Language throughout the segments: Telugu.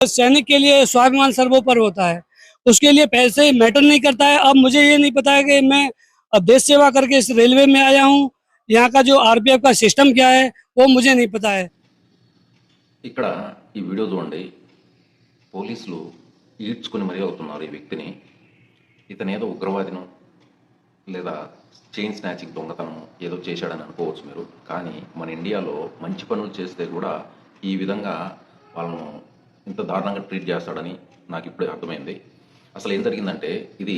सैनिक के लिए स्वाभिमान सर्वोपरि होता है, उसके लिए पैसे मैटर नहीं करता है। अब मुझे ये नहीं पता है कि मैं अब देश सेवा करके इस रेलवे में आया हूँ, यहाँ का जो आरपीएफ का सिस्टम क्या है वो मुझे नहीं पता है। ఇక్కడ ఈ వీడియో చూడండి. పోలీసులు ఈడ్చుకొని మరీ అవుతున్నారు ఈ వ్యక్తిని. ఇతనేదో ఉగ్రవాదినో లేదా చైన్ స్నాచింగ్ దొంగతనం ఏదో చేశాడని అనుకోవచ్చు మీరు. కానీ మన ఇండియాలో మంచి పనులు చేస్తే కూడా ఈ విధంగా వాళ్ళను ఇంత దారుణంగా ట్రీట్ చేస్తాడని నాకు ఇప్పుడే అర్థమైంది. అసలు ఏం జరిగిందంటే ఇది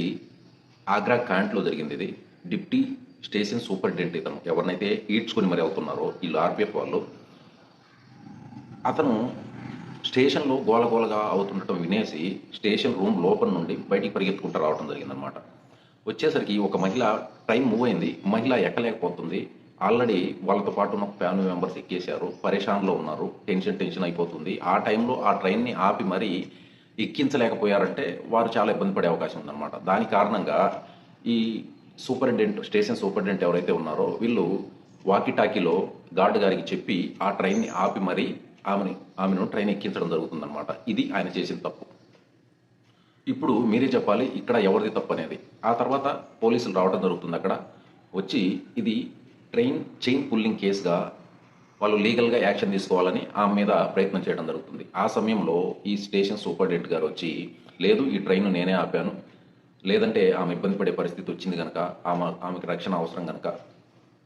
ఆగ్రా క్యాంట్లో జరిగింది. ఇది డిప్టీ స్టేషన్ సూపరింటెండెంట్ ఇతను ఎవరినైతే ఈడ్చుకొని మరీ అవుతున్నారో వీళ్ళు ఆర్పిఎఫ్ వాళ్ళు. అతను స్టేషన్లో గోలగోలగా అవుతుండటం వినేసి స్టేషన్ రూమ్ లోపల నుండి బయటికి పరిగెత్తుకుంటూ రావడం జరిగిందనమాట. వచ్చేసరికి ఒక మహిళ ట్రైన్ మూవ్ అయింది. మహిళ ఎక్కలేకపోతుంది. ఆల్రెడీ వాళ్ళతో పాటు ఉన్న ఫ్యామిలీ మెంబర్స్ ఎక్కేశారు, పరేషాన్లో ఉన్నారు, టెన్షన్ అయిపోతుంది. ఆ టైంలో ఆ ట్రైన్ని ఆపి మరీ ఎక్కించలేకపోయారంటే వారు చాలా ఇబ్బంది పడే అవకాశం ఉందన్నమాట. దాని కారణంగా ఈ స్టేషన్ సూపరింటెండెంట్ ఎవరైతే ఉన్నారో వీళ్ళు వాకిటాకీలో గార్డు గారికి చెప్పి ఆ ట్రైన్ని ఆపి మరీ ఆమెను ట్రైన్ ఎక్కించడం జరుగుతుందన్నమాట. ఇది ఆయన చేసిన తప్పు. ఇప్పుడు మీరే చెప్పాలి ఇక్కడ ఎవరిది తప్పు అనేది. ఆ తర్వాత పోలీసులు రావడం జరుగుతుంది. అక్కడ వచ్చి ఇది ట్రైన్ చైన్ పుల్లింగ్ కేసుగా వాళ్ళు లీగల్గా యాక్షన్ తీసుకోవాలని ఆమె మీద ప్రయత్నం చేయడం జరుగుతుంది. ఆ సమయంలో ఈ స్టేషన్ సూపరింటెండెంట్ గారు వచ్చి లేదు ఈ ట్రైన్ నేనే ఆపాను, లేదంటే ఆమె ఇబ్బంది పడే పరిస్థితి వచ్చింది కనుక ఆమెకి రక్షణ అవసరం కనుక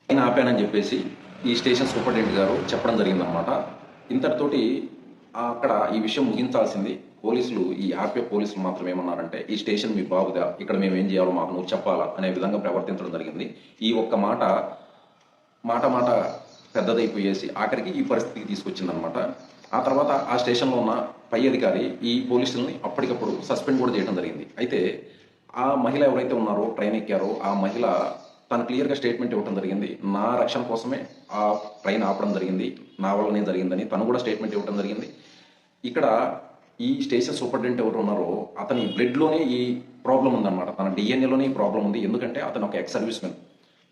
నేను ఆపానని చెప్పేసి ఈ స్టేషన్ సూపరింటెండెంట్ గారు చెప్పడం జరిగిందనమాట. ఇంతటితోటి అక్కడ ఈ విషయం ముగించాల్సింది. పోలీసులు ఈ ఆర్పిఎఫ్ పోలీసులు మాత్రం ఏమన్నారంటే ఈ స్టేషన్ మీ బాబుదా, ఇక్కడ మేము ఏం చేయాలో మాకు నువ్వు చెప్పాలా అనే విధంగా ప్రవర్తించడం జరిగింది. ఈ ఒక్క మాట పెద్దదైపోయేసి ఆఖరికి ఈ పరిస్థితికి తీసుకొచ్చిందనమాట. ఆ తర్వాత ఆ స్టేషన్లో ఉన్న పై అధికారి ఈ పోలీసులని అప్పటికప్పుడు సస్పెండ్ కూడా చేయడం జరిగింది. అయితే ఆ మహిళ ఎవరైతే ఉన్నారో ట్రైన్ ఎక్కారో ఆ మహిళ తను క్లియర్గా స్టేట్మెంట్ ఇవ్వడం జరిగింది. నా రక్షణ కోసమే ఆ ట్రైన్ ఆపడం జరిగింది, నా వల్లనే జరిగిందని తను కూడా స్టేట్మెంట్ ఇవ్వడం జరిగింది. ఇక్కడ ఈ స్టేషన్ సూపరింటెండెంట్ ఎవరు ఉన్నారో అతని బ్లడ్లోనే ఈ ప్రాబ్లం ఉందన్నమాట, తన డిఎన్ఏలోనే ఈ ప్రాబ్లం ఉంది. ఎందుకంటే అతను ఒక ఎక్స్ సర్వీస్ మెన్,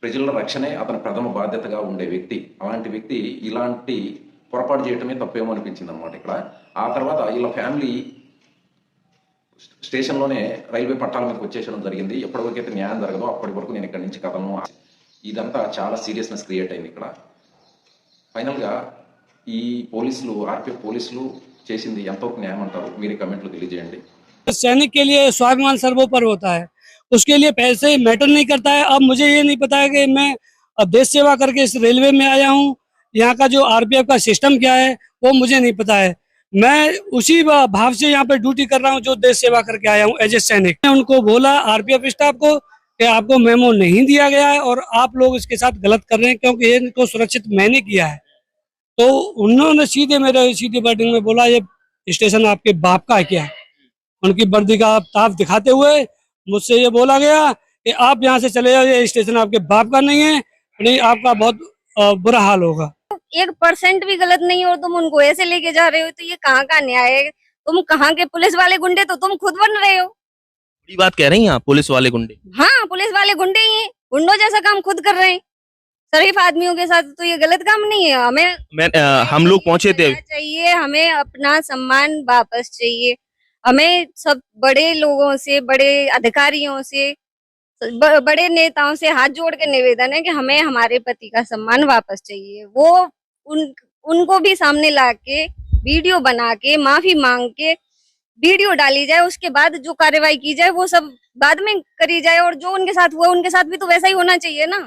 ప్రజల రక్షణే అతని ప్రథమ బాధ్యతగా ఉండే వ్యక్తి. అలాంటి వ్యక్తి ఇలాంటి పొరపాటు చేయటమే తప్పేమో అనిపించింది అనమాట ఇక్కడ. ఆ తర్వాత వీళ్ళ ఫ్యామిలీ స్టేషన్లోనే రైల్వే పట్టాల మీదకి వచ్చేసడం జరిగింది. ఎప్పటివరకైతే న్యాయం జరగదో అప్పటి వరకు నేను ఇక్కడి నుంచి కథను. ఇదంతా చాలా సీరియస్నెస్ క్రియేట్ అయింది ఇక్కడ. ఫైనల్గా ఈ పోలీసులు ఆర్పిఎఫ్ పోలీసులు చేసింది ఎంతవరకు న్యాయం అంటారు మీరు కమెంట్లో తెలియజేయండి. सैनिक के लिए स्वाभिमान सर्वोपरि होता है, उसके लिए पैसे मैटर नहीं करता है। अब मुझे ये नहीं पता है कि मैं अब देश सेवा करके इस रेलवे में आया हूँ, यहाँ का जो आरपीएफ का सिस्टम क्या है वो मुझे नहीं पता है। मैं उसी भाव से यहाँ पे ड्यूटी कर रहा हूँ जो देश सेवा करके आया हूँ एज ए सैनिक। मैं उनको बोला आरपीएफ स्टाफ को कि आपको मेमो नहीं दिया गया है और आप लोग इसके साथ गलत कर रहे हैं क्योंकि इनको सुरक्षित मैंने किया है। तो उन्होंने सीधे वर्डिंग में बोला ये स्टेशन आपके बाप का है क्या। उनकी वर्दी का ताप दिखाते हुए मुझसे ये बोला गया कि आप यहाँ से चले जाओ, ये स्टेशन आपके बाप का नहीं है, नहीं आपका बहुत बुरा हाल होगा। 1% भी गलत नहीं और तुम उनको ऐसे लेके जा रहे हो तो ये कहाँ का न्याय है। तुम कहाँ के पुलिस वाले गुंडे तो तुम खुद बन रहे हो। बड़ी बात कह रही हैं आप, पुलिस वाले गुंडे। हाँ पुलिस वाले गुंडे ही हैं, गुंडों जैसा काम खुद कर रहे हैं शरीफ आदमियों के साथ। तो ये गलत काम नहीं है। हम लोग पहुंचे थे। चाहिए हमें अपना सम्मान वापस चाहिए। हमें सब बड़े लोगों से, बड़े अधिकारियों से, बड़े नेताओं से हाथ जोड़ के निवेदन है कि हमें हमारे पति का सम्मान वापस चाहिए। वो उनको भी सामने ला के वीडियो बना के माफी मांग के वीडियो डाली जाए, उसके बाद जो कार्रवाई की जाए वो सब बाद में करी जाए। और जो उनके साथ हुआ उनके साथ भी तो वैसा ही होना चाहिए ना।